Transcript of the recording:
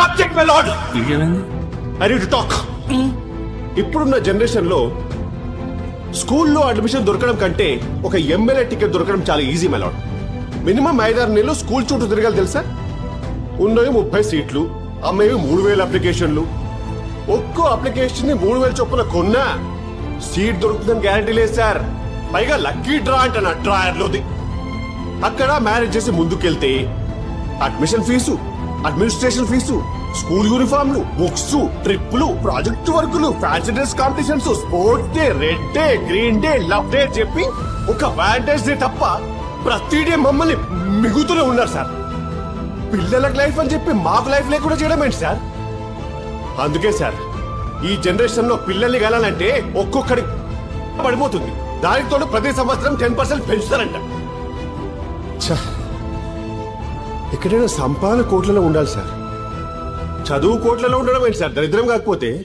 Object my lord. ఏమైంది? I need to talk. ఇప్పుడున్న generation లో స్కూల్లో అడ్మిషన్ దొరకడం కంటే ఒక ఎమ్మెల్యే టికెట్ దొరకడం చాలా ఈజీ మై లార్డ్. మినిమం 5-6 నెలలు స్కూల్ చుట్టూ తిరగాలి తెలుసా. ఉన్నవి 30 సీట్లు, అమ్మేవి 3000 అప్లికేషన్లు. ఒక్కో అప్లికేషన్ ని 3000 చొప్పున కొన్నా సీట్ దొరుకుతుందని గ్యారంటీ లేదు సార్. పైగా లక్కీ డ్రా అంట డ్రాయర్లోది. అక్కడ మ్యారేజ్ చేసి ముందుకెళ్తే admission fees, administration fees, school యూనిఫామ్లు, బుక్స్, ట్రిప్పులు, ప్రాజెక్ట్ వర్కులు, fancy dress competitions, sports day, red day, green day, love day చెప్పి ఒక వ్యాలంటైన్స్ డే తప్ప ప్రతి డే మమ్మల్ని మిగుతూనే ఉన్నారు సార్. పిల్లలకు లైఫ్ అని చెప్పి మాకు లైఫ్ లేకుండా చేయడం ఏంటి సార్? అందుకే సార్ ఈ జనరేషన్ లో పిల్లల్ని కలాలంటే ఒక్కొక్కడి పడిపోతుంది. దానికి తోడు ప్రతి సంవత్సరం 10% పెంచుతారంట. ఎక్కడైనా సంపాదన కోట్లలో ఉండాలి సార్. చదువు కోట్లలో ఉండడం ఏంటి సార్? దరిద్రం కాకపోతే